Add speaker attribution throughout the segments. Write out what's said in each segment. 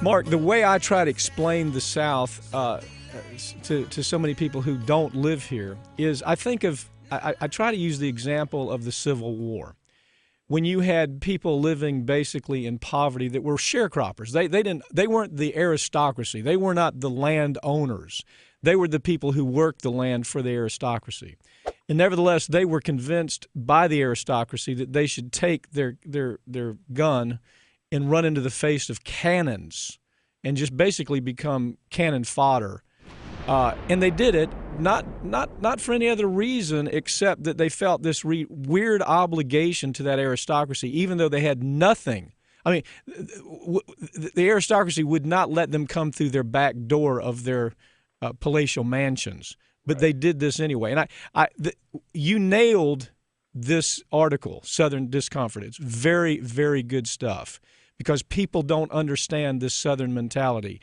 Speaker 1: Mark, the way I try to explain the South to so many people who don't live here is I try to use the example of the Civil War. When you had people living basically in poverty that were sharecroppers, they weren't the aristocracy. They were not the landowners. They were the people who worked the land for the aristocracy. And nevertheless, they were convinced by the aristocracy that they should take their gun and run into the face of cannons and just basically become cannon fodder. And they did it not for any other reason except that they felt this weird obligation to that aristocracy, even though they had nothing. I mean, the aristocracy would not let them come through their back door of their palatial mansions, but they did this anyway. And you nailed this article, Southern Discomfort. It's very, very good stuff because people don't understand this Southern mentality.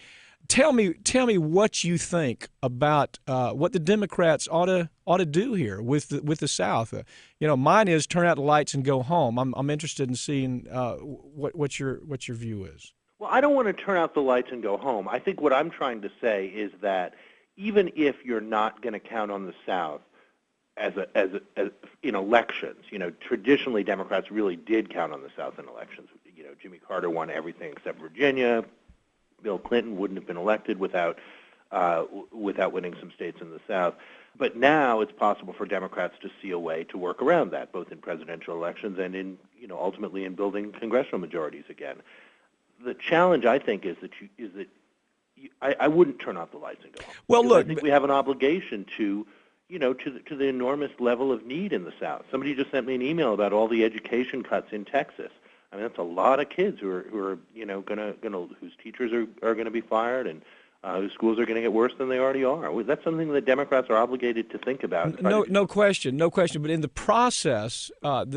Speaker 1: Tell me what you think about what the Democrats ought to do here with the South. Mine is turn out the lights and go home. I'm interested in seeing what your view is.
Speaker 2: Well, I don't want to turn out the lights and go home. I think what I'm trying to say is that even if you're not going to count on the South as in elections, traditionally Democrats really did count on the South in elections. Jimmy Carter won everything except Virginia. Bill Clinton wouldn't have been elected without winning some states in the South. But now it's possible for Democrats to see a way to work around that, both in presidential elections and in, ultimately in building congressional majorities again. The challenge, I think, is that I wouldn't turn off the lights and go home.
Speaker 1: Well, look,
Speaker 2: I think we have an obligation to the enormous level of need in the South. Somebody just sent me an email about all the education cuts in Texas. I mean, that's a lot of kids who are whose teachers are going to be fired and whose schools are going to get worse than they already are. That's something that Democrats are obligated to think about.
Speaker 1: No question. But in the process,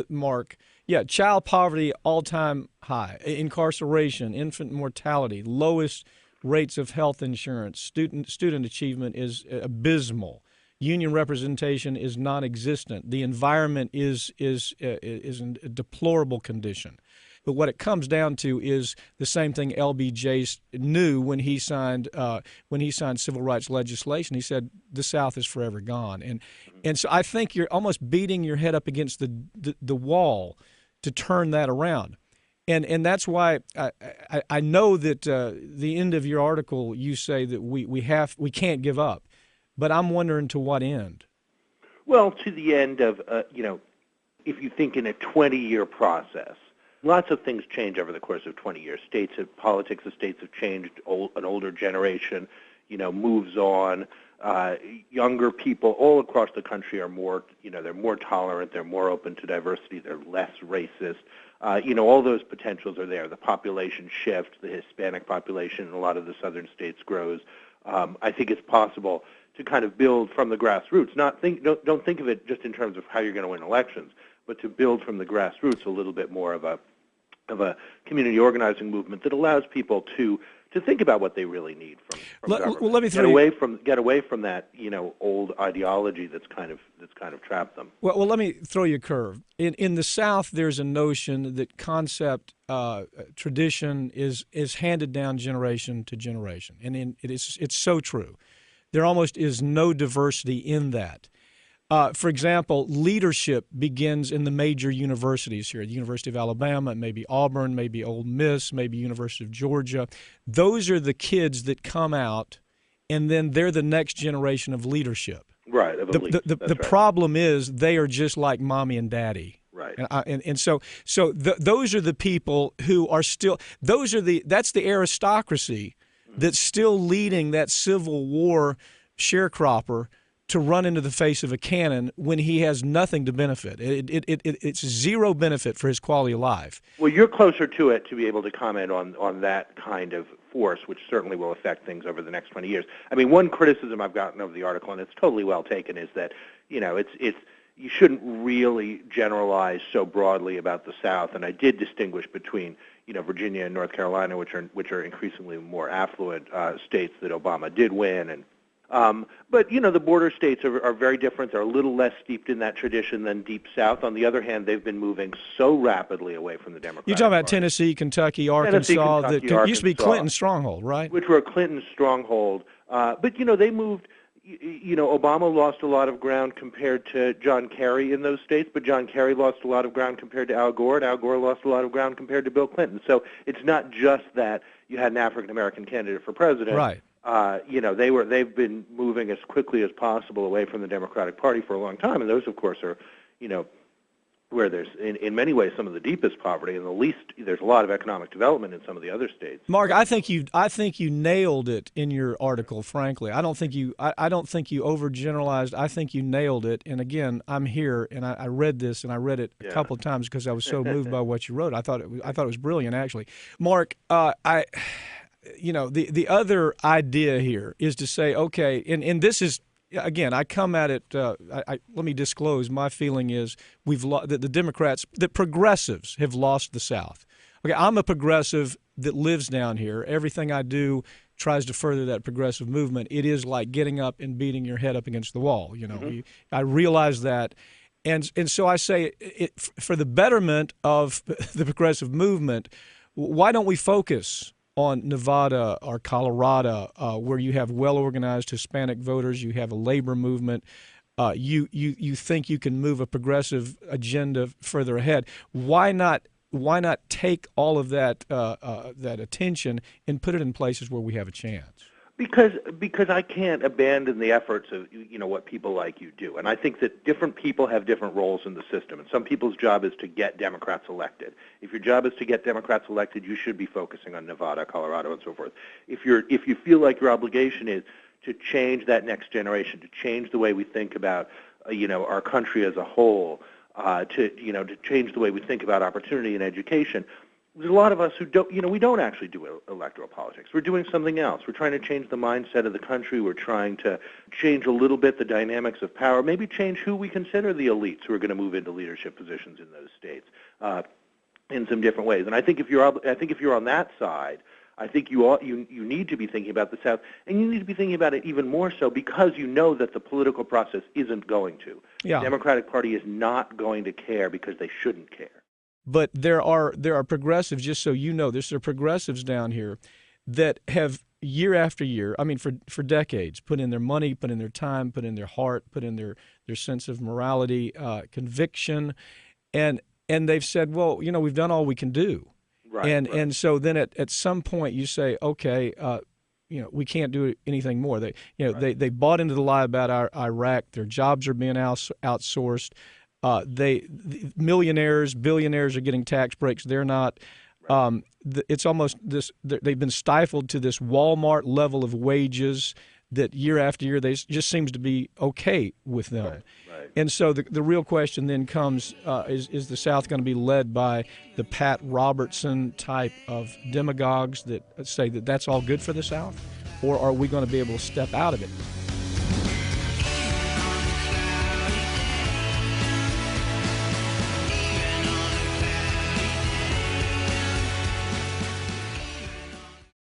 Speaker 1: Mark, child poverty all-time high, incarceration, infant mortality, lowest rates of health insurance, student achievement is abysmal. Union representation is non-existent. The environment is in a deplorable condition. But what it comes down to is the same thing LBJ knew when he signed civil rights legislation. He said the South is forever gone, and so I think you're almost beating your head up against the wall to turn that around, and that's why I know that the end of your article you say that we can't give up, but I'm wondering to what end.
Speaker 2: Well, to the end of if you think in a 20-year process. Lots of things change over the course of 20 years. Politics of states have changed. An older generation, moves on. Younger people all across the country are more, they're more tolerant. They're more open to diversity. They're less racist. All those potentials are there. The population shift, the Hispanic population in a lot of the southern states grows. I think it's possible to kind of build from the grassroots. Don't think of it just in terms of how you're going to win elections, but to build from the grassroots a little bit more of a community organizing movement that allows people to think about what they really need from government.
Speaker 1: Well, let me
Speaker 2: get away from that old ideology that's kind of trapped them.
Speaker 1: Well, let me throw you a curve. In the South, there's a notion that concept tradition is handed down generation to generation, and it's so true. There almost is no diversity in that. For example, leadership begins in the major universities here, the University of Alabama, maybe Auburn, maybe Ole Miss, maybe University of Georgia. Those are the kids that come out, and then they're the next generation of leadership.
Speaker 2: Right, of elites.
Speaker 1: The problem is they are just like mommy and daddy.
Speaker 2: Right.
Speaker 1: And so those are the people who are still – that's the aristocracy that's still leading that Civil War sharecropper to run into the face of a cannon when he has nothing to benefit. It's zero benefit for his quality of life.
Speaker 2: Well, you're closer to it to be able to comment on that kind of force, which certainly will affect things over the next 20 years. I mean, one criticism I've gotten of the article, and it's totally well taken, is that you shouldn't really generalize so broadly about the South. And I did distinguish between Virginia and North Carolina, which are increasingly more affluent states that Obama did win, and But, the border states are very different. They're a little less steeped in that tradition than Deep South. On the other hand, they've been moving so rapidly away from the Democratic
Speaker 1: You're talking about
Speaker 2: Party.
Speaker 1: Tennessee, Kentucky, Arkansas,
Speaker 2: Kentucky,
Speaker 1: that used to be
Speaker 2: Arkansas,
Speaker 1: Clinton's stronghold, right?
Speaker 2: which were Clinton's stronghold. But, they moved. Obama lost a lot of ground compared to John Kerry in those states, but John Kerry lost a lot of ground compared to Al Gore, and Al Gore lost a lot of ground compared to Bill Clinton. So it's not just that you had an African-American candidate for president.
Speaker 1: Right.
Speaker 2: They've been moving as quickly as possible away from the Democratic Party for a long time, and those, of course, are, where there's, in many ways, some of the deepest poverty, and there's a lot of economic development in some of the other states.
Speaker 1: Mark, I think you nailed it in your article. Frankly, I don't think you overgeneralized. I think you nailed it. And again, I'm here, and I read this, and I read it a couple of times because I was so moved by what you wrote. I thought it was brilliant, actually. Mark, the other idea here is to say, okay, and this is. Again, I come at it. Let me disclose. My feeling is that the Democrats, that progressives, have lost the South. Okay, I'm a progressive that lives down here. Everything I do tries to further that progressive movement. It is like getting up and beating your head up against the wall. I realize that, and so I say, for the betterment of the progressive movement, why don't we focus on Nevada or Colorado, where you have well-organized Hispanic voters, you have a labor movement, you think you can move a progressive agenda further ahead? Why not take all of that attention and put it in places where we have a chance?
Speaker 2: Because I can't abandon the efforts of what people like you do, and I think that different people have different roles in the system, and some people's job is to get Democrats elected. If your job is to get Democrats elected, you should be focusing on Nevada, Colorado, and so forth. If you feel like your obligation is to change that next generation, to change the way we think about our country as a whole, to change the way we think about opportunity and education. There's a lot of us who we don't actually do electoral politics. We're doing something else. We're trying to change the mindset of the country. We're trying to change a little bit the dynamics of power, maybe change who we consider the elites who are going to move into leadership positions in those states in some different ways. And I think if you're on that side, I think you need to be thinking about the South, and you need to be thinking about it even more so because you know that the political process isn't going to.
Speaker 1: Yeah.
Speaker 2: The Democratic Party is not going to care because they shouldn't care.
Speaker 1: But there are progressives, just so you know, there are progressives down here that have year after year, I mean for decades, put in their money, put in their time, put in their heart, put in their sense of morality, conviction, and they've said, well, we've done all we can do.
Speaker 2: Right,
Speaker 1: and so then at some point you say, okay, we can't do anything more. They bought into the lie about Iraq. Their jobs are being outsourced. The millionaires, billionaires are getting tax breaks. They're not. Right. It's almost this. They've been stifled to this Walmart level of wages that year after year they just seems to be okay with them.
Speaker 2: Right.
Speaker 1: And so the real question then comes: is the South going to be led by the Pat Robertson type of demagogues that say that that's all good for the South, or are we going to be able to step out of it?